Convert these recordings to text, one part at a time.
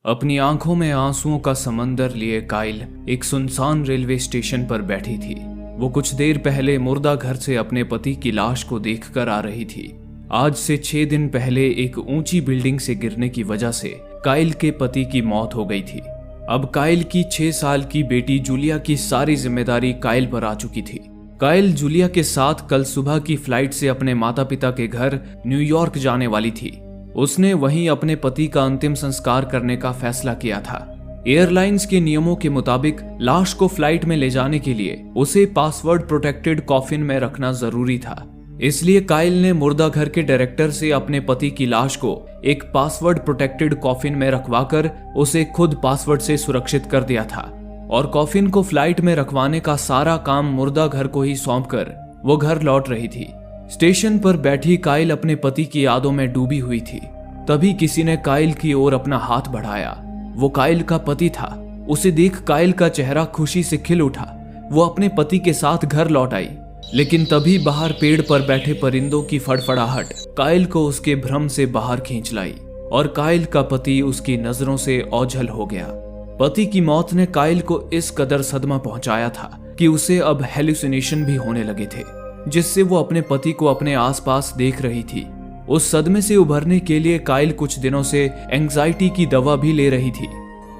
अपनी आंखों में आंसुओं का समंदर लिए काइल एक सुनसान रेलवे स्टेशन पर बैठी थी। वो कुछ देर पहले मुर्दा घर से अपने पति की लाश को देखकर आ रही थी। आज से 6 दिन पहले एक ऊंची बिल्डिंग से गिरने की वजह से काइल के पति की मौत हो गई थी। अब काइल की 6 साल की बेटी जूलिया की सारी जिम्मेदारी काइल पर आ चुकी थी। काइल जूलिया के साथ कल सुबह की फ्लाइट से अपने माता पिता के घर न्यूयॉर्क जाने वाली थी। उसने वहीं अपने पति का अंतिम संस्कार करने का फैसला किया था। एयरलाइंस के नियमों के मुताबिक लाश को फ्लाइट में ले जाने के लिए उसे पासवर्ड प्रोटेक्टेड कॉफिन में रखना जरूरी था। इसलिए काइल ने मुर्दा घर के डायरेक्टर से अपने पति की लाश को एक पासवर्ड प्रोटेक्टेड कॉफिन में रखवाकर उसे खुद पासवर्ड से सुरक्षित कर दिया था और कॉफिन को फ्लाइट में रखवाने का सारा काम मुर्दा घर को ही सौंपकर वो घर लौट रही थी। स्टेशन पर बैठी काइल अपने पति की यादों में डूबी हुई थी। तभी किसी ने काइल की ओर अपना हाथ बढ़ाया। वो काइल का पति था। उसे देख काइल का चेहरा खुशी से खिल उठा। वो अपने पति के साथ घर लौट आई, लेकिन तभी बाहर पेड़ पर बैठे परिंदों की फड़फड़ाहट काइल को उसके भ्रम से बाहर खींच लाई और काइल का पति उसकी नजरों से ओझल हो गया। पति की मौत ने काइल को इस कदर सदमा पहुंचाया था कि उसे अब हेलुसिनेशन भी होने लगे थे, जिससे वो अपने पति को अपने आसपास देख रही थी। उस सदमे से उभरने के लिए काइल कुछ दिनों से एंजाइटी की दवा भी ले रही थी।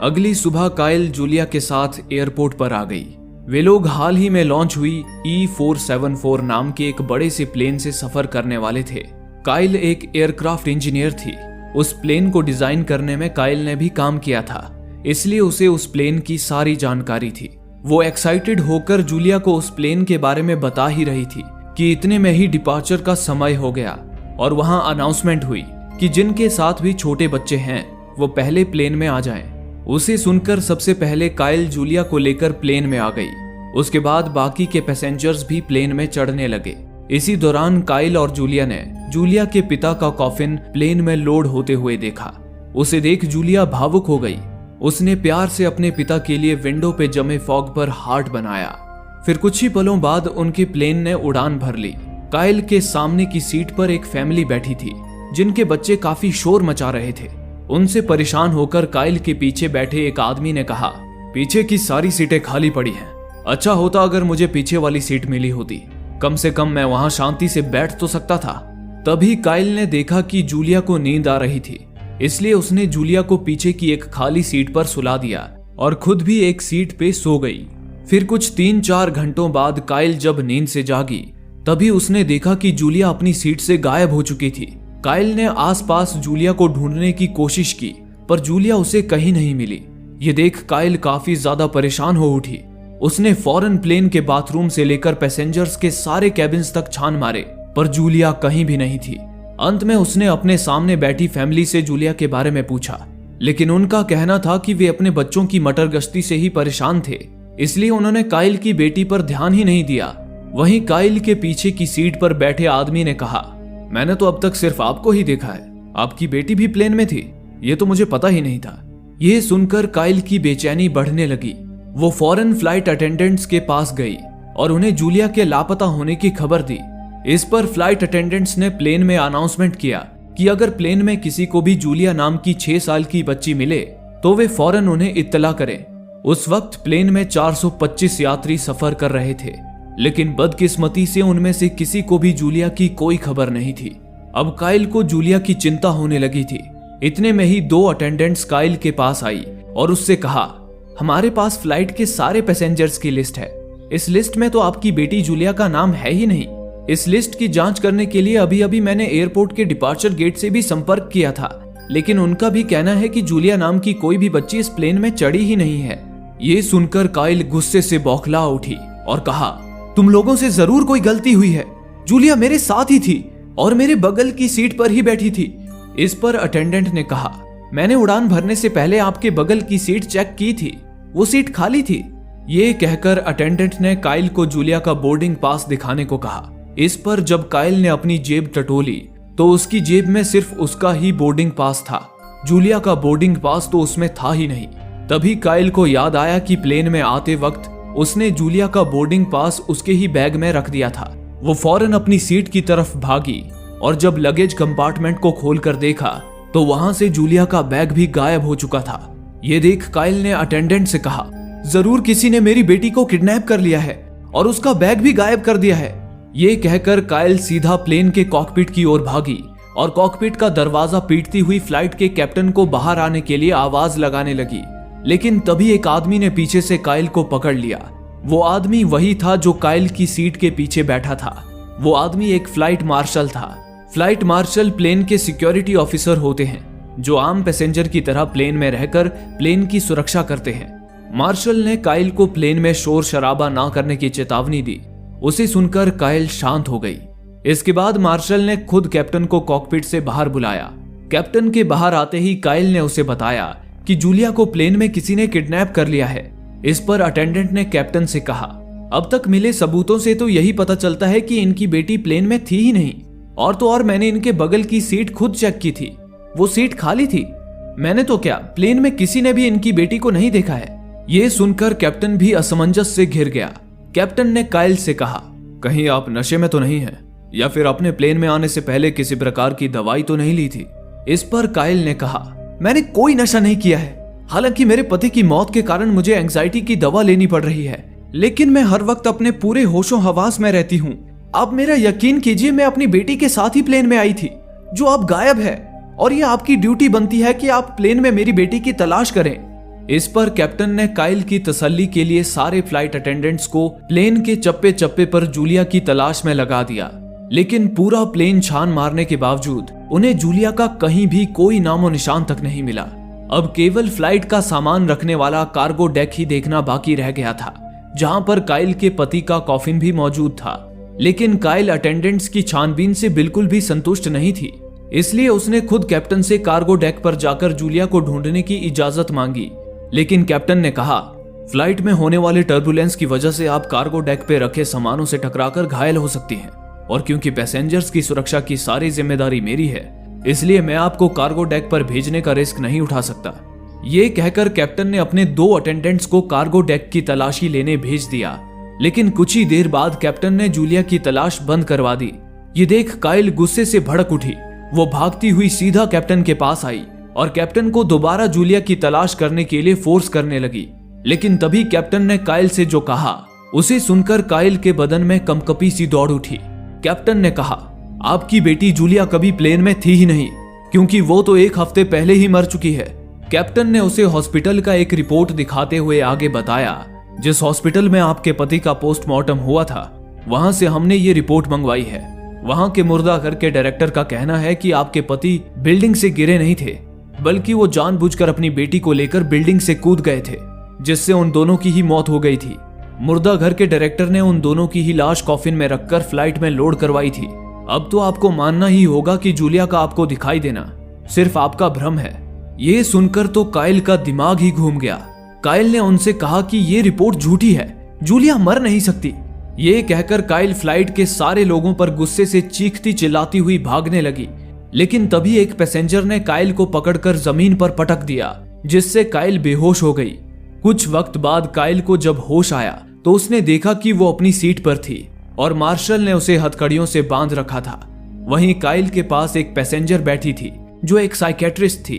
अगली सुबह काइल जूलिया के साथ एयरपोर्ट पर आ गई। वे लोग हाल ही में लॉन्च हुई E474 नाम के एक बड़े से प्लेन से सफर करने वाले थे। काइल एक एयरक्राफ्ट इंजीनियर थी। उस प्लेन को डिजाइन करने में काइल ने भी काम किया था, इसलिए उसे उस प्लेन की सारी जानकारी थी। वो एक्साइटेड होकर जूलिया को उस प्लेन के बारे में बता ही रही थी कि इतने में ही डिपार्चर का समय हो गया और वहां अनाउंसमेंट हुई कि जिनके साथ भी छोटे बच्चे हैं वो पहले प्लेन में आ जाएं। उसे सुनकर सबसे पहले काइल जूलिया को लेकर प्लेन में आ गई। उसके बाद बाकी के पैसेंजर्स भी प्लेन में चढ़ने लगे। इसी दौरान काइल और जूलिया ने जूलिया के पिता का कॉफिन प्लेन में लोड होते हुए देखा। उसे देख जूलिया भावुक हो गई। उसने प्यार से अपने पिता के लिए विंडो पे जमे फॉग पर हार्ट बनाया। फिर कुछ ही पलों बाद उनके प्लेन ने उड़ान भर ली। काइल के सामने की सीट पर एक फैमिली बैठी थी, जिनके बच्चे काफी शोर मचा रहे थे। उनसे परेशान होकर काइल के पीछे बैठे एक आदमी ने कहा, पीछे की सारी सीटें खाली पड़ी हैं। अच्छा होता अगर मुझे पीछे वाली सीट मिली होती, कम से कम मैं वहां शांति से बैठ तो सकता था। तभी काइल ने देखा कि जूलिया को नींद आ रही थी, इसलिए उसने जूलिया को पीछे की एक खाली सीट पर सुला दिया और खुद भी एक सीट पे सो गई। फिर कुछ 3-4 घंटों बाद काइल जब नींद से जागी, तभी उसने देखा कि जूलिया अपनी सीट से गायब हो चुकी थी। काइल ने आसपास जूलिया को ढूंढने की कोशिश की, पर जूलिया उसे कहीं नहीं मिली। ये देख काइल काफी ज्यादा परेशान हो उठी। उसने फौरन प्लेन के बाथरूम से लेकर पैसेंजर्स के सारे कैबिन्स तक छान मारे, पर जूलिया कहीं भी नहीं थी। अंत में उसने अपने सामने बैठी फैमिली से जूलिया के बारे में पूछा, लेकिन उनका कहना था कि वे अपने बच्चों की मटर गश्ती से ही परेशान थे, इसलिए उन्होंने काइल की बेटी पर ध्यान ही नहीं दिया। वहीं काइल के पीछे की सीट पर बैठे आदमी ने कहा, मैंने तो अब तक सिर्फ आपको ही देखा है, आपकी बेटी भी प्लेन में थी, ये तो मुझे पता ही नहीं था। ये सुनकर काइल की बेचैनी बढ़ने लगी। वो फौरन फ्लाइट अटेंडेंट्स के पास गई और उन्हें जूलिया के लापता होने की खबर दी। इस पर फ्लाइट अटेंडेंट्स ने प्लेन में अनाउंसमेंट किया कि अगर प्लेन में किसी को भी जूलिया नाम की 6 साल की बच्ची मिले तो वे फौरन उन्हें इत्तला करें। उस वक्त प्लेन में 425 यात्री सफर कर रहे थे, लेकिन बदकिस्मती से उनमें से किसी को भी जूलिया की कोई खबर नहीं थी। अब काइल को जूलिया की चिंता होने लगी थी। इतने में ही 2 अटेंडेंट्स काइल के पास आई और उससे कहा, हमारे पास फ्लाइट के सारे पैसेंजर्स की लिस्ट है। इस लिस्ट में तो आपकी बेटी जूलिया का नाम है ही नहीं। इस लिस्ट की जांच करने के लिए अभी अभी मैंने एयरपोर्ट के डिपार्चर गेट से भी संपर्क किया था, लेकिन उनका भी कहना है कि जूलिया नाम की कोई भी बच्ची इस प्लेन में चढ़ी ही नहीं है। ये सुनकर काइल गुस्से से बौखला उठी और कहा, तुम लोगों से जरूर कोई गलती हुई है। जूलिया मेरे साथ ही थी और मेरे बगल की सीट पर ही बैठी थी। इस पर अटेंडेंट ने कहा, मैंने उड़ान भरने से पहले आपके बगल की सीट चेक की थी, वो सीट खाली थी। ये कहकर अटेंडेंट ने काइल को जूलिया का बोर्डिंग पास दिखाने को कहा। इस पर जब काइल ने अपनी जेब टटोली तो उसकी जेब में सिर्फ उसका ही बोर्डिंग पास था। जूलिया का बोर्डिंग पास तो उसमें था ही नहीं। तभी काइल को याद आया कि प्लेन में आते वक्त उसने जूलिया का बोर्डिंग पास उसके ही बैग में रख दिया था। वो फौरन अपनी सीट की तरफ भागी और जब लगेज कंपार्टमेंट को खोलकर देखा तो वहां से जूलिया का बैग भी गायब हो चुका था। ये देख काइल ने अटेंडेंट से कहा, जरूर किसी ने मेरी बेटी को किडनैप कर लिया है और उसका बैग भी गायब कर दिया है। ये कहकर काइल सीधा प्लेन के कॉकपिट की ओर भागी और कॉकपिट का दरवाजा पीटती हुई फ्लाइट के कैप्टन को बाहर आने के लिए आवाज लगाने लगी। लेकिन तभी एक आदमी ने पीछे से काइल को पकड़ लिया। वो आदमी वही था जो काइल की सीट के पीछे बैठा था। वो आदमी एक फ्लाइट मार्शल था। फ्लाइट मार्शल प्लेन के सिक्योरिटी ऑफिसर होते हैं जो आम पैसेंजर की तरह प्लेन में रहकर प्लेन की सुरक्षा करते हैं। मार्शल ने काइल को प्लेन में शोर शराबा ना करने की चेतावनी दी। उसे सुनकर काइल शांत हो गई। इसके बाद मार्शल ने खुद कैप्टन को कॉकपिट से बाहर बुलाया। कैप्टन के बाहर आते ही काइल ने उसे बताया कि जूलिया को प्लेन में किसी ने किडनैप कर लिया है। इस पर अटेंडेंट ने कैप्टन से कहा, अब तक मिले सबूतों से तो यही पता चलता है कि इनकी बेटी प्लेन में थी ही नहीं। और तो और मैंने इनके बगल की सीट खुद चेक की थी, वो सीट खाली थी। मैंने तो क्या, प्लेन में किसी ने भी इनकी बेटी को नहीं देखा है। ये सुनकर कैप्टन भी असमंजस से घिर गया। कैप्टन ने काइल से कहा, कहीं आप नशे में तो नहीं हैं या फिर अपने प्लेन में आने से पहले किसी प्रकार की दवाई तो नहीं ली थी। इस पर काइल ने कहा, मैंने कोई नशा नहीं किया है। हालांकि मेरे पति की मौत के कारण मुझे एंजाइटी की दवा लेनी पड़ रही है, लेकिन मैं हर वक्त अपने पूरे होशो हवास में रहती हूँ। आप मेरा यकीन कीजिए, मैं अपनी बेटी के साथ ही प्लेन में आई थी जो अब गायब है, और ये आपकी ड्यूटी बनती है कि आप प्लेन में मेरी बेटी की तलाश करें। इस पर कैप्टन ने काइल की तसल्ली के लिए सारे फ्लाइट अटेंडेंट्स को प्लेन के चप्पे चप्पे पर जूलिया की तलाश में लगा दिया। लेकिन पूरा प्लेन छान मारने के बावजूद उन्हें जूलिया का कहीं भी कोई नामो निशान तक नहीं मिला। अब केवल फ्लाइट का सामान रखने वाला कार्गो डेक ही देखना बाकी रह गया था, जहां पर काइल के पति का कॉफिन भी मौजूद था। लेकिन काइल अटेंडेंट्स की छानबीन से बिल्कुल भी संतुष्ट नहीं थी, इसलिए उसने खुद कैप्टन से कार्गो डेक पर जाकर जूलिया को ढूंढने की इजाजत मांगी। लेकिन कैप्टन ने कहा, फ्लाइट में होने वाले टर्बुलेंस की वजह से आप कार्गो डेक पे रखे सामानों से टकराकर घायल हो सकती हैं, और क्योंकि पैसेंजर्स की सुरक्षा की सारी जिम्मेदारी मेरी है, इसलिए मैं आपको कार्गो डेक पर भेजने का रिस्क नहीं उठा सकता। ये कहकर कैप्टन ने अपने 2 अटेंडेंट्स को कार्गो डेक की तलाशी लेने भेज दिया। लेकिन कुछ ही देर बाद कैप्टन ने जूलिया की तलाश बंद करवा दी। ये देख काइल गुस्से से भड़क उठी। वो भागती हुई सीधा कैप्टन के पास आई और कैप्टन को दोबारा जूलिया की तलाश करने के लिए फोर्स करने लगी। लेकिन तभी कैप्टन ने काइल से जो कहा, उसे सुनकर काइल के बदन में कंपकपी सी दौड़ उठी। कैप्टन ने कहा, आपकी बेटी जूलिया कभी प्लेन में थी ही नहीं, क्योंकि वो तो 1 हफ्ते पहले ही मर चुकी है। कैप्टन ने उसे हॉस्पिटल का एक रिपोर्ट दिखाते हुए आगे बताया, जिस हॉस्पिटल में आपके पति का पोस्टमार्टम हुआ था, वहां से हमने ये रिपोर्ट मंगवाई है। वहां के मुर्दा घर के डायरेक्टर का कहना है कि आपके पति बिल्डिंग से गिरे नहीं थे, बल्कि वो जानबूझकर अपनी बेटी को लेकर बिल्डिंग से कूद गए थे, जिससे उन दोनों की ही मौत हो गई थी। मुर्दा घर के डायरेक्टर ने उन दोनों की ही लाश कॉफिन में रखकर फ्लाइट में लोड करवाई थी। अब तो आपको मानना ही होगा कि जूलिया का आपको दिखाई देना सिर्फ आपका भ्रम है। ये सुनकर तो काइल का दिमाग ही घूम गया। काइल ने उनसे कहा कि ये रिपोर्ट झूठी है, जूलिया मर नहीं सकती। ये कहकर काइल फ्लाइट के सारे लोगों पर गुस्से से चीखती चिल्लाती हुई भागने लगी। लेकिन तभी एक पैसेंजर ने काइल को पकड़कर जमीन पर पटक दिया, जिससे काइल बेहोश हो गई। कुछ वक्त बाद काइल को जब होश आया तो उसने देखा कि वो अपनी सीट पर थी और मार्शल ने उसे हथकड़ियों से बांध रखा था। वहीं काइल के पास एक पैसेंजर बैठी थी जो एक साइकेट्रिस्ट थी।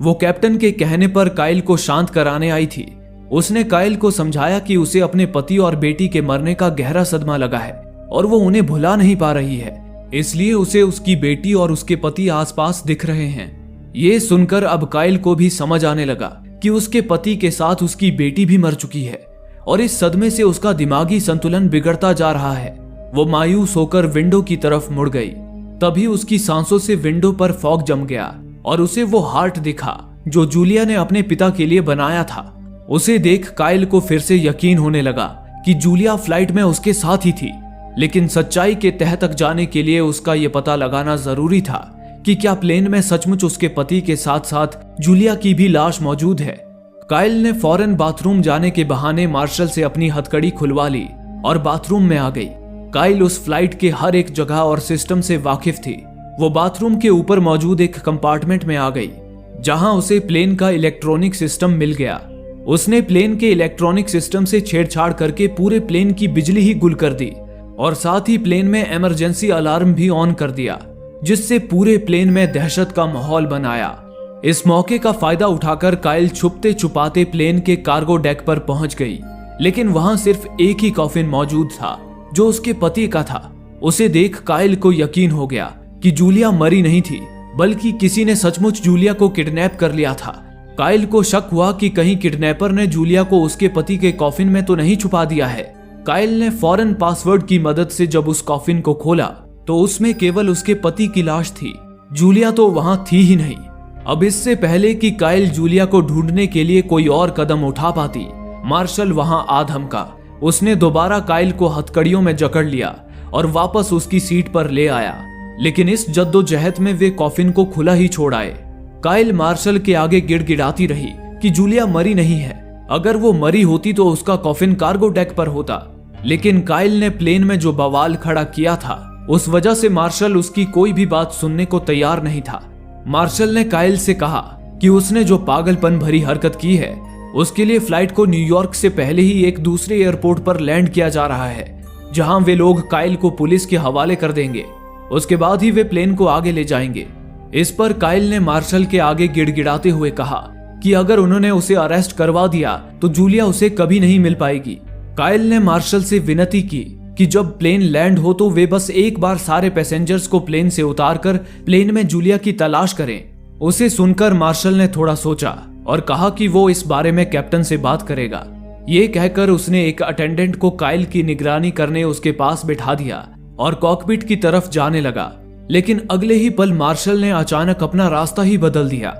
वो कैप्टन के कहने पर काइल को शांत कराने आई थी। उसने काइल को समझाया कि उसे अपने पति और बेटी के मरने का गहरा सदमा लगा है और वो उन्हें भुला नहीं पा रही है, इसलिए उसे उसकी बेटी और उसके पति आसपास दिख रहे हैं। ये सुनकर अब काइल को भी समझ आने लगा कि उसके पति के साथ उसकी बेटी भी मर चुकी है और इस सदमे से उसका दिमागी संतुलन बिगड़ता जा रहा है। वो मायूस होकर विंडो की तरफ मुड़ गई। तभी उसकी सांसों से विंडो पर फॉग जम गया और उसे वो हार्ट दिखा जो जूलिया ने अपने पिता के लिए बनाया था। उसे देख काइल को फिर से यकीन होने लगा कि जूलिया फ्लाइट में उसके साथ ही थी। लेकिन सच्चाई के तह तक जाने के लिए उसका यह पता लगाना जरूरी था कि क्या प्लेन में सचमुच उसके पति के साथ साथ जूलिया की भी लाश मौजूद है। काइल ने फौरन बाथरूम जाने के बहाने मार्शल से अपनी हथकड़ी खुलवा ली और बाथरूम में आ गई। काइल उस फ्लाइट के हर एक जगह और सिस्टम से वाकिफ थी। वो बाथरूम के ऊपर मौजूद एक कंपार्टमेंट में आ गई, जहां उसे प्लेन का इलेक्ट्रॉनिक सिस्टम मिल गया। उसने प्लेन के इलेक्ट्रॉनिक सिस्टम से छेड़छाड़ करके पूरे प्लेन की बिजली ही गुल कर दी और साथ ही प्लेन में इमरजेंसी अलार्म भी ऑन कर दिया, जिससे पूरे प्लेन में दहशत का माहौल बनाया। इस मौके का फायदा उठाकर काइल छुपते छुपाते प्लेन के कार्गो डेक पर पहुंच गई, लेकिन वहां सिर्फ एक ही कॉफिन मौजूद था जो उसके पति का था। उसे देख काइल को यकीन हो गया कि जूलिया मरी नहीं थी, बल्कि किसी ने सचमुच जूलिया को किडनैप कर लिया था। काइल को शक हुआ कि कहीं किडनैपर ने जूलिया को उसके पति के कॉफिन में तो नहीं छुपा दिया है। काइल ने फौरन पासवर्ड की मदद से जब उस कॉफिन को खोला तो उसमें केवल उसके पति की लाश थी। जूलिया तो वहां थी ही नहीं। अब इससे पहले कि काइल जूलिया को ढूंढने के लिए कोई और कदम उठा पाती, मार्शल वहां आ धमका। उसने दोबारा काइल को हथकड़ियों में जकड़ लिया और वापस उसकी सीट पर ले आया, लेकिन इस जद्दोजहद में वे कॉफिन को खुला ही छोड़ आए। काइल मार्शल के आगे गिड़गिड़ाती रही कि जूलिया मरी नहीं है। अगर वो मरी होती तो उसका कॉफिन कार्गो डेक पर होता, लेकिन काइल ने प्लेन में जो बवाल खड़ा किया था उस वजह से मार्शल उसकी कोई भी बात सुनने को तैयार नहीं था। मार्शल ने काइल से कहा कि उसने जो पागलपन भरी हरकत की है उसके लिए फ्लाइट को न्यूयॉर्क से पहले ही एक दूसरे एयरपोर्ट पर लैंड किया जा रहा है, जहां वे लोग काइल को पुलिस के हवाले कर देंगे। उसके बाद ही वे प्लेन को आगे ले जाएंगे। इस पर काइल ने मार्शल के आगे गिड़गिड़ाते हुए कहा कि अगर उन्होंने उसे अरेस्ट करवा दिया तो जूलिया उसे कभी नहीं मिल पाएगी। काइल ने मार्शल से विनती की कि जब प्लेन लैंड हो तो वे बस एक बार सारे पैसेंजर्स को प्लेन से उतारकर प्लेन में जूलिया की तलाश करें। उसे सुनकर मार्शल ने थोड़ा सोचा और कहा कि वो इस बारे में कैप्टन से बात करेगा। ये कहकर उसने एक अटेंडेंट को काइल की निगरानी करने उसके पास बिठा दिया और कॉकपिट की तरफ जाने लगा। लेकिन अगले ही पल मार्शल ने अचानक अपना रास्ता ही बदल दिया।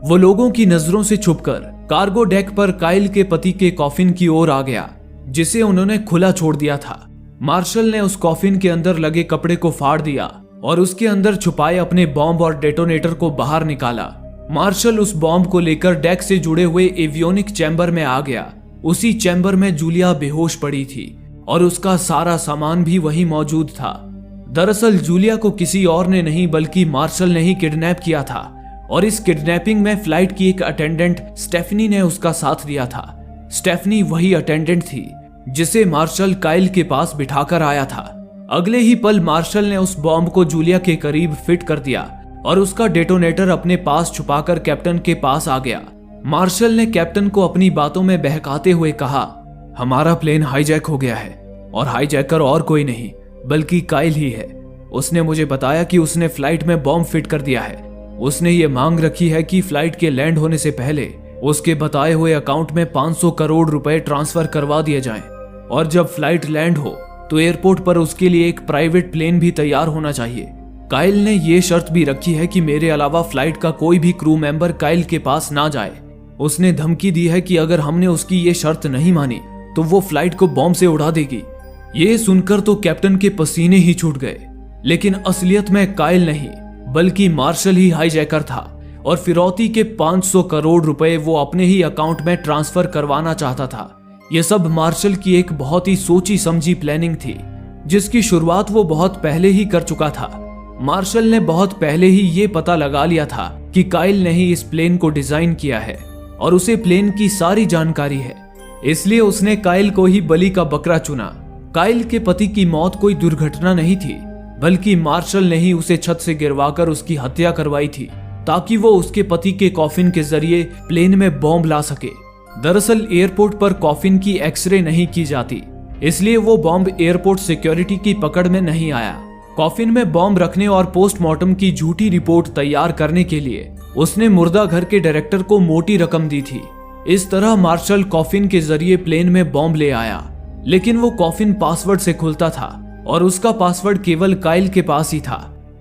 वो लोगों की नजरों से छुपकर कार्गो डेक पर काइल के पति के कॉफिन की ओर आ गया, जिसे उन्होंने खुला छोड़ दिया था। मार्शल ने उस कॉफिन के अंदर लगे कपड़े को फाड़ दिया और उसके अंदर छुपाए अपने बॉम्ब और डेटोनेटर को बाहर निकाला। मार्शल उस बॉम्ब को लेकर डेक से जुड़े हुए एवियोनिक चैम्बर में आ गया। उसी चैम्बर में जूलिया बेहोश पड़ी थी और उसका सारा सामान भी वहीं मौजूद था। दरअसल जूलिया को किसी और ने नहीं बल्कि मार्शल ने ही किडनैप किया था और इस किडनैपिंग में फ्लाइट की एक अटेंडेंट स्टेफनी ने उसका साथ दिया था। स्टेफनी वही अटेंडेंट थी जिसे मार्शल काइल के पास बिठाकर आया था। अगले ही पल मार्शल ने उस बॉम्ब को जूलिया के करीब फिट कर दिया और उसका डेटोनेटर अपने पास छुपाकर कैप्टन के पास आ गया। मार्शल ने कैप्टन को अपनी बातों में बहकाते हुए कहा, हमारा प्लेन हाईजैक हो गया है और हाईजैकर और कोई नहीं बल्कि काइल ही है। उसने मुझे बताया कि उसने फ्लाइट में बॉम्ब फिट कर दिया है। उसने ये मांग रखी है कि फ्लाइट के लैंड होने से पहले उसके बताए हुए अकाउंट में 500 करोड़ रुपए ट्रांसफर करवा दिए जाएं और जब फ्लाइट लैंड हो तो एयरपोर्ट पर उसके लिए एक प्राइवेट प्लेन भी तैयार होना चाहिए। काइल ने ये शर्त भी रखी है कि मेरे अलावा फ्लाइट का कोई भी क्रू मेंबर काइल के पास ना जाए। उसने धमकी दी है कि अगर हमने उसकी ये शर्त नहीं मानी तो वो फ्लाइट को बॉम्ब से उड़ा देगी। ये सुनकर तो कैप्टन के पसीने ही छूट गए, लेकिन असलियत में काइल नहीं बल्कि मार्शल ही हाईजैकर था और फिरौती के 500 करोड़ रुपए वो अपने ही अकाउंट में ट्रांसफर करवाना चाहता था। यह सब मार्शल की एक बहुत ही सोची समझी प्लानिंग थी, जिसकी शुरुआत वो बहुत पहले ही कर चुका था। मार्शल ने बहुत पहले ही ये पता लगा लिया था कि काइल ने ही इस प्लेन को डिजाइन किया है और उसे प्लेन की सारी जानकारी है, इसलिए उसने काइल को ही बलि का बकरा चुना। काइल के पति की मौत कोई दुर्घटना नहीं थी, बल्कि मार्शल ने ही उसे छत से गिरवाकर उसकी हत्या करवाई थी ताकि वो उसके पति के कॉफिन के जरिए प्लेन में बॉम्ब ला सके। दरअसल एयरपोर्ट पर कॉफिन की एक्सरे नहीं की जाती, इसलिए वो बॉम्ब एयरपोर्ट सिक्योरिटी की पकड़ में नहीं आया। कॉफिन में बॉम्ब रखने और पोस्टमार्टम की झूठी रिपोर्ट तैयार करने के लिए उसने मुर्दा घर के डायरेक्टर को मोटी रकम दी थी। इस तरह मार्शल कॉफिन के जरिए प्लेन में बॉम्ब ले आया, लेकिन वो कॉफिन पासवर्ड से खुलता था और उसका पासवर्ड केवल काइल के पास ही था।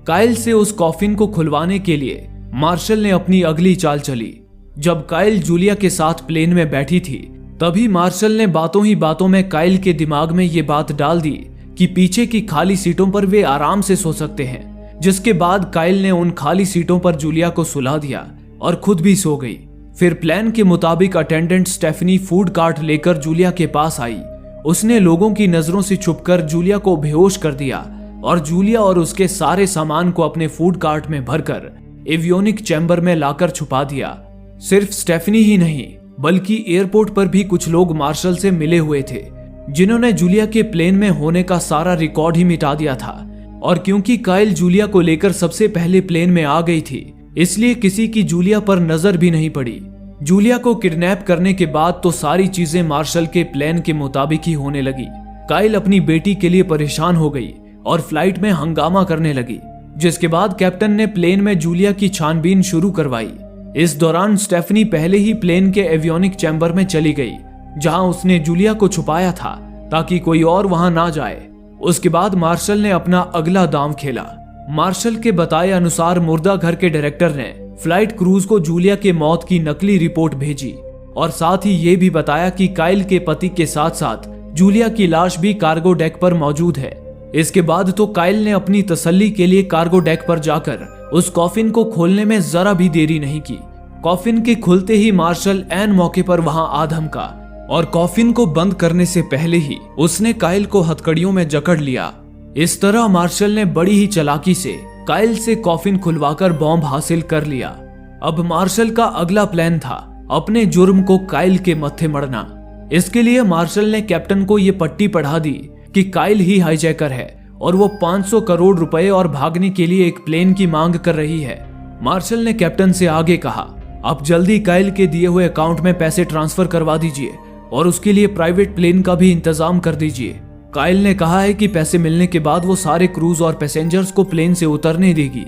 काइल से उस कॉफिन को खुलवाने के लिए मार्शल ने अपनी अगली चाल चली। जब काइल जूलिया के साथ प्लेन में बैठी थी, तभी मार्शल ने बातों ही बातों में काइल के दिमाग में ये बात डाल दी कि पीछे की खाली सीटों पर वे आराम से सो सकते हैं। जिसके बाद काइल ने उन खाली सीटों पर जूलिया को सुला दिया और खुद भी सो गई। फिर प्लान के मुताबिक अटेंडेंट स्टेफनी फूड कार्ट लेकर जूलिया के पास आई। उसने लोगों की नजरों से छुपकर जूलिया को बेहोश कर दिया और जूलिया और उसके सारे सामान को अपने फूड कार्ट में भरकर एवियोनिक चैम्बर में लाकर छुपा दिया। सिर्फ स्टेफनी ही नहीं बल्कि एयरपोर्ट पर भी कुछ लोग मार्शल से मिले हुए थे, जिन्होंने जूलिया के प्लेन में होने का सारा रिकॉर्ड ही मिटा दिया था। और क्योंकि काइल जूलिया को लेकर सबसे पहले प्लेन में आ गई थी, इसलिए किसी की जूलिया पर नजर भी नहीं पड़ी। जूलिया को किडनैप करने के बाद तो सारी चीजें मार्शल के प्लान के मुताबिक ही होने लगी। काइल अपनी बेटी के लिए परेशान हो गई और फ्लाइट में हंगामा करने लगी, जिसके बाद कैप्टन ने प्लेन में जूलिया की छानबीन शुरू करवाई। इस दौरान स्टेफनी पहले ही प्लेन के एवियोनिक चैम्बर में चली गई, जहां उसने जूलिया को छुपाया था ताकि कोई और वहां ना जाए। उसके बाद मार्शल ने अपना अगला दांव खेला। मार्शल के बताए अनुसार मुर्दा घर के डायरेक्टर ने फ्लाइट क्रूज को जूलिया के मौत की नकली रिपोर्ट भेजी और साथ ही ये भी बताया कि काइल के पति के साथ साथ जूलिया की लाश भी कार्गो डेक पर मौजूद है। इसके बाद तो काइल ने अपनी तसल्ली के लिए कार्गो डेक पर जाकर उस कॉफिन को खोलने में जरा भी देरी नहीं की। कॉफिन के खुलते ही मार्शल ऐन मौके पर वहां आ धमका और कॉफिन को बंद करने से पहले ही उसने काइल को हथकड़ियों में जकड़ लिया। इस तरह मार्शल ने बड़ी ही चालाकी से काइल से कॉफिन खुलवाकर बॉम्ब हासिल कर लिया। अब मार्शल का अगला प्लान था अपने जुर्म को काइल के मत्थे मढ़ना। इसके लिए मार्शल ने कैप्टन को ये पट्टी पढ़ा दी कि काइल ही हाईजैकर है और वो 500 करोड़ रुपए और भागने के लिए एक प्लेन की मांग कर रही है। मार्शल ने कैप्टन से आगे कहा, आप जल्दी काइल के दिए हुए अकाउंट में पैसे ट्रांसफर करवा दीजिए और उसके लिए प्राइवेट प्लेन का भी इंतजाम कर दीजिए। काइल ने कहा है कि पैसे मिलने के बाद वो सारे क्रूज और पैसेंजर्स को प्लेन से उतरने देगी।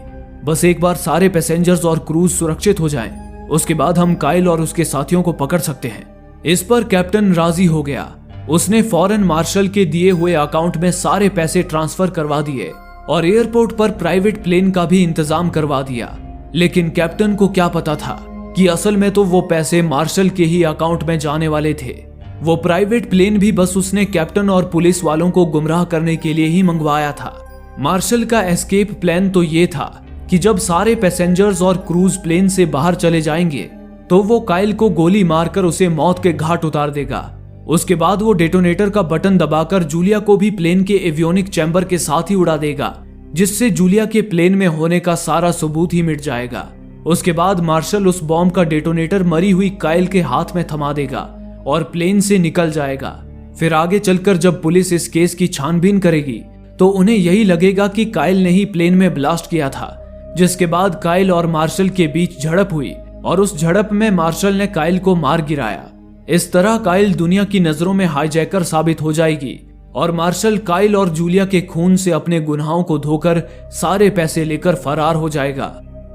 बस एक बार सारे पैसेंजर्स और क्रूज सुरक्षित हो जाएं, उसके बाद हम काइल और उसके साथियों को पकड़ सकते हैं। इस पर कैप्टन राजी हो गया। उसने फौरन मार्शल के दिए हुए अकाउंट में सारे पैसे ट्रांसफर करवा दिए और एयरपोर्ट पर प्राइवेट प्लेन का भी इंतजाम करवा दिया। लेकिन कैप्टन को क्या पता था कि असल में तो वो पैसे मार्शल के ही अकाउंट में जाने वाले थे। वो प्राइवेट प्लेन भी बस उसने कैप्टन और पुलिस वालों को गुमराह करने के लिए ही मंगवाया था। मार्शल का एस्केप प्लान तो ये था कि जब सारे पैसेंजर्स और क्रूज प्लेन से बाहर चले जाएंगे तो वो काइल को गोली मारकर उसे मौत के घाट उतार देगा। उसके बाद वो डेटोनेटर का बटन दबाकर जूलिया को भी प्लेन के एवियोनिक चैम्बर के साथ ही उड़ा देगा, जिससे जूलिया के प्लेन में होने का सारा सबूत ही मिट जाएगा। उसके बाद मार्शल उस बॉम्ब का डेटोनेटर मरी हुई काइल के हाथ में थमा देगा और प्लेन से निकल जाएगा। फिर आगे चलकर जब पुलिस इस केस की छानबीन करेगी तो उन्हें यही लगेगा कि काइल ने ही प्लेन में ब्लास्ट किया था, जिसके बाद काइल और मार्शल के बीच झड़प हुई और उस झड़प में मार्शल ने काइल को मार गिराया। इस तरह काइल दुनिया की नजरों में हाईजैकर साबित हो जाएगी और मार्शल काइल और जूलिया के खून से अपने गुनाहों को धोकर सारे पैसे लेकर फरार हो जाएगा।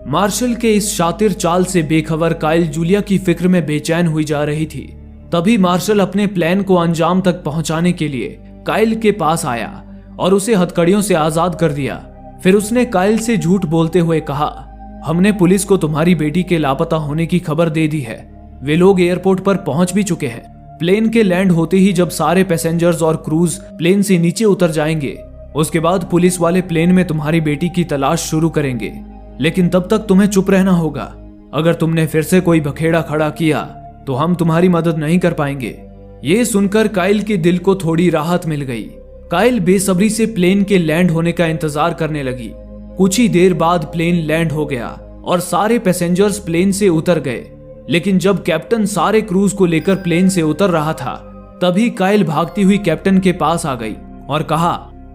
मार्शल के इस शातिर चाल से बेखबर काइल जूलिया की फिक्र में बेचैन हुई जा रही थी। तभी मार्शल अपने प्लान को अंजाम तक पहुंचाने के लिए काइल के पास आया और उसे हथकड़ियों से आजाद कर दिया। फिर उसने काइल से झूठ बोलते हुए कहा, हमने पुलिस को तुम्हारी बेटी के लापता होने की खबर दे दी है। वे लोग एयरपोर्ट पर पहुंच भी चुके हैं। प्लेन के लैंड होते ही जब सारे पैसेंजर्स और क्रूज प्लेन से नीचे उतर जाएंगे, उसके बाद पुलिस वाले प्लेन में तुम्हारी बेटी की तलाश शुरू करेंगे। लेकिन तब तक तुम्हें चुप रहना होगा। अगर तुमने फिर से कोई बखेड़ा खड़ा किया तो हम तुम्हारी मदद नहीं कर पाएंगे। ये सुनकर काइल के दिल को थोड़ी राहत मिल गई। काइल बेसब्री से प्लेन के लैंड होने का इंतजार करने लगी। कुछ ही देर बाद प्लेन लैंड हो गया और सारे पैसेंजर्स प्लेन से उतर गए। लेकिन जब कैप्टन सारे क्रूज को लेकर प्लेन से उतर रहा था, तभी काइल भागती हुई कैप्टन के पास आ गई और कहा,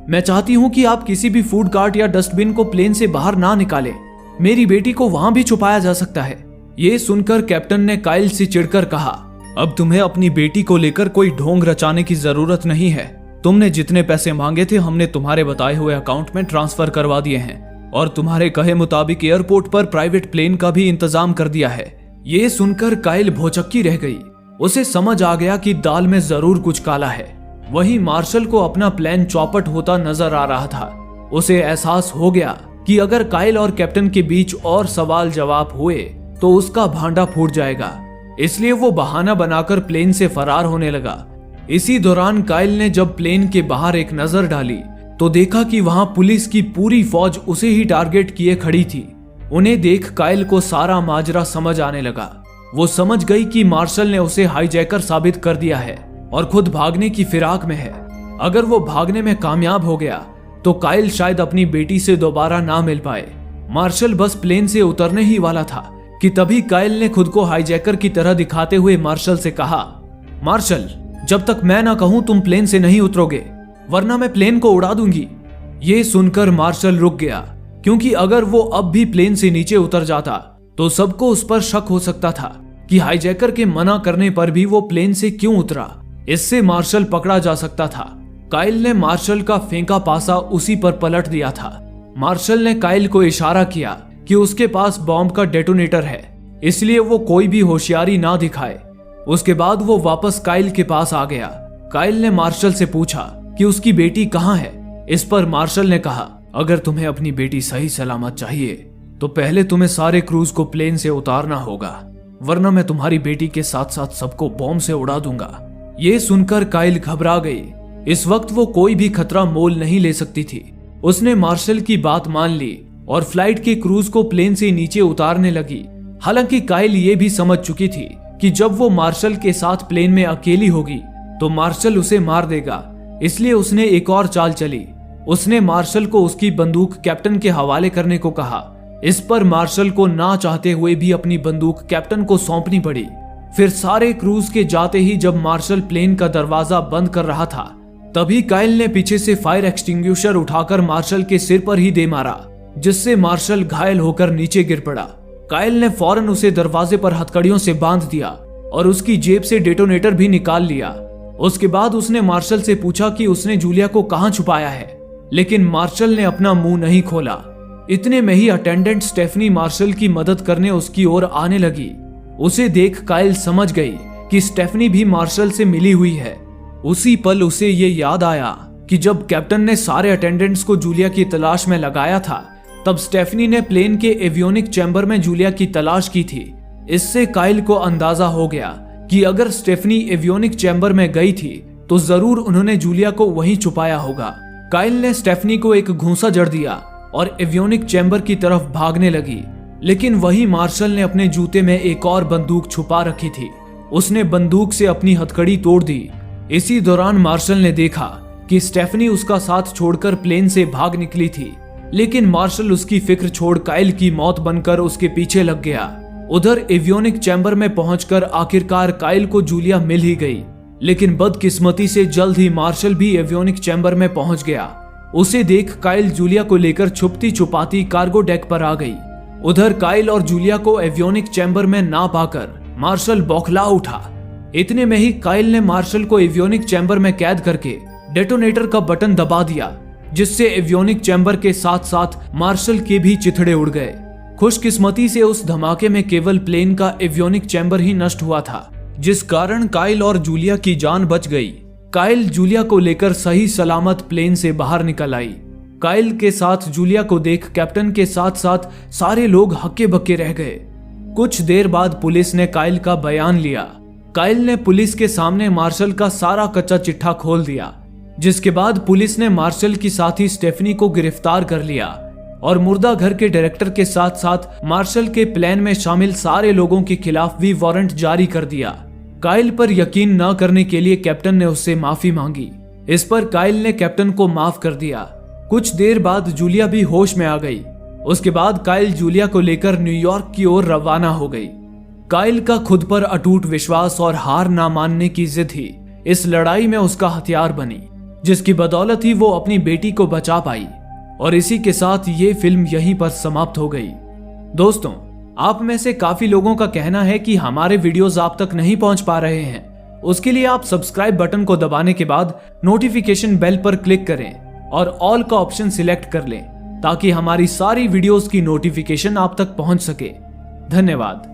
मैं चाहती हूं कि आप किसी भी फूड कार्ट या डस्टबिन को प्लेन से बाहर ना निकालें। मेरी बेटी को वहां भी छुपाया जा सकता है। ये सुनकर कैप्टन ने काइल से चिढ़कर कहा, अब तुम्हें अपनी बेटी को लेकर कोई ढोंग रचाने की जरूरत नहीं है। तुमने जितने पैसे मांगे थे हमने तुम्हारे बताए हुए अकाउंट में ट्रांसफर करवा दिए हैं और तुम्हारे कहे मुताबिक एयरपोर्ट पर प्राइवेट प्लेन का भी इंतजाम कर दिया है। ये सुनकर काइल भौचक्की रह गई। उसे समझ आ गया कि दाल में जरूर कुछ काला है। वहीं मार्शल को अपना प्लान चौपट होता नजर आ रहा था। उसे एहसास हो गया कि अगर काइल और कैप्टन के बीच और सवाल जवाब हुए तो उसका भांडा फूट जाएगा। इसलिए वो बहाना बनाकर प्लेन से फरार होने लगा। इसी दौरान काइल ने जब प्लेन के बाहर एक नजर डाली तो देखा कि वहां पुलिस की पूरी फौज उसे ही टारगेट किए खड़ी थी। उन्हें देख काइल को सारा माजरा समझ आने लगा। वो समझ गई कि मार्शल ने उसे हाईजैकर साबित कर दिया है और खुद भागने की फिराक में है। अगर वो भागने में कामयाब हो गया तो काइल शायद अपनी बेटी से दोबारा ना मिल पाए। मार्शल बस प्लेन से उतरने ही वाला था कि तभी काइल ने खुद को हाईजैकर की तरह दिखाते हुए मार्शल से कहा, मार्शल, जब तक मैं ना कहूं तुम प्लेन से नहीं उतरोगे, वरना मैं प्लेन को उड़ा दूंगी। ये सुनकर मार्शल रुक गया क्योंकि अगर वो अब भी प्लेन से नीचे उतर जाता तो सबको उस पर शक हो सकता था कि हाईजैकर के मना करने पर भी वो प्लेन से क्यों उतरा। इससे मार्शल पकड़ा जा सकता था। काइल ने मार्शल का फेंका पासा उसी पर पलट दिया था। मार्शल ने काइल को इशारा किया कि उसके पास बॉम्ब का डेटोनेटर है, इसलिए वो कोई भी होशियारी ना दिखाए। उसके बाद वो वापस काइल के पास आ गया। काइल ने मार्शल से पूछा कि उसकी बेटी कहाँ है। इस पर मार्शल ने कहा, अगर तुम्हें अपनी बेटी सही सलामत चाहिए तो पहले तुम्हें सारे क्रूज को प्लेन से उतारना होगा, वरना मैं तुम्हारी बेटी के साथ साथ सबको बॉम्ब से उड़ा दूंगा। ये सुनकर काइल घबरा गई। इस वक्त वो कोई भी खतरा मोल नहीं ले सकती थी। उसने मार्शल की बात मान ली और फ्लाइट के क्रूज को प्लेन से नीचे उतारने लगी। हालांकि काइल ये भी समझ चुकी थी कि जब वो मार्शल के साथ प्लेन में अकेली होगी तो मार्शल उसे मार देगा, इसलिए उसने एक और चाल चली। उसने मार्शल को उसकी बंदूक कैप्टन के हवाले करने को कहा। इस पर मार्शल को ना चाहते हुए भी अपनी बंदूक कैप्टन को सौंपनी पड़ी। फिर सारे क्रूज के जाते ही जब मार्शल प्लेन का दरवाजा बंद कर रहा था, तभी काइल ने पीछे से फायर एक्सटिंग्विशर उठाकर मार्शल के सिर पर ही दे मारा, जिससे मार्शल घायल होकर नीचे गिर पड़ा। काइल ने फौरन उसे दरवाजे पर हथकड़ियों से बांध दिया और उसकी जेब से डेटोनेटर भी निकाल लिया। उसके बाद उसने मार्शल से पूछा कि उसने जूलिया को कहां छुपाया है, लेकिन मार्शल ने अपना मुंह नहीं खोला। इतने में ही अटेंडेंट स्टेफनी मार्शल की मदद करने उसकी ओर आने लगी। उसे देख काइल समझ गई कि स्टेफनी भी मार्शल से मिली हुई है। उसी पल उसे ये याद आया कि जब कैप्टन ने सारे अटेंडेंट्स को जूलिया की तलाश में लगाया था, तब स्टेफनी ने प्लेन के एवियोनिक चैम्बर में जूलिया की तलाश की थी। इससे काइल को अंदाजा हो गया कि अगर स्टेफनी एवियोनिक चैम्बर में गई थी तो जरूर उन्होंने जूलिया को वहीं छुपाया होगा। काइल ने स्टेफनी को एक घूंसा जड़ दिया और एवियोनिक चैम्बर की तरफ भागने लगी, लेकिन वही मार्शल ने अपने जूते में एक और बंदूक छुपा रखी थी। उसने बंदूक से अपनी हथकड़ी तोड़ दी। इसी दौरान मार्शल ने देखा कि स्टेफनी उसका साथ छोड़कर प्लेन से भाग निकली थी, लेकिन मार्शल उसकी फिक्र छोड़ काइल की मौत बनकर उसके पीछे लग गया। उधर एवियोनिक चैम्बर में पहुंचकर आखिरकार काइल को जूलिया मिल ही गई, लेकिन बदकिस्मती से जल्द ही मार्शल भी एवियोनिक चैम्बर में पहुंच गया। उसे देख काइल जूलिया को लेकर छुपती छुपाती कार्गो डेक पर आ गई। उधर काइल और जूलिया को एवियोनिक चैम्बर में ना पाकर मार्शल बौखला उठा। इतने में ही काइल ने मार्शल को एवियोनिक चैम्बर में कैद करके डेटोनेटर का बटन दबा दिया, जिससे एवियोनिक चैम्बर के साथ साथ मार्शल के भी चिथड़े उड़ गए। खुशकिस्मती से उस धमाके में केवल प्लेन का एवियोनिक चैम्बर ही नष्ट हुआ था, जिस कारण काइल और जूलिया की जान बच गई। काइल जूलिया को लेकर सही सलामत प्लेन से बाहर निकल आई। काइल के साथ जूलिया को देख कैप्टन के साथ साथ सारे लोग हक्के बक्के रह गए। कुछ देर बाद पुलिस ने काइल का बयान लिया। काइल ने पुलिस के सामने मार्शल का सारा कच्चा चिट्ठा खोल दिया, जिसके बाद पुलिस ने मार्शल की साथी स्टेफनी को गिरफ्तार कर लिया और मुर्दा घर के डायरेक्टर के साथ साथ मार्शल के प्लान में शामिल सारे लोगों के खिलाफ भी वारंट जारी कर दिया। काइल पर यकीन न करने के लिए कैप्टन ने उससे माफी मांगी। इस पर काइल ने कैप्टन को माफ कर दिया। कुछ देर बाद जूलिया भी होश में आ गई। उसके बाद काइल जूलिया को लेकर न्यूयॉर्क की ओर रवाना हो गई। काइल का खुद पर अटूट विश्वास और हार ना मानने की जिद ही इस लड़ाई में उसका हथियार बनी, जिसकी बदौलत ही वो अपनी बेटी को बचा पाई। और इसी के साथ ये फिल्म यहीं पर समाप्त हो गई। दोस्तों, आप में से काफी लोगों का कहना है कि हमारे वीडियोस आप तक नहीं पहुंच पा रहे हैं। उसके लिए आप सब्सक्राइब बटन को दबाने के बाद नोटिफिकेशन बेल पर क्लिक करें और ऑल का ऑप्शन सिलेक्ट कर लें, ताकि हमारी सारी वीडियोस की नोटिफिकेशन आप तक पहुंच सके। धन्यवाद।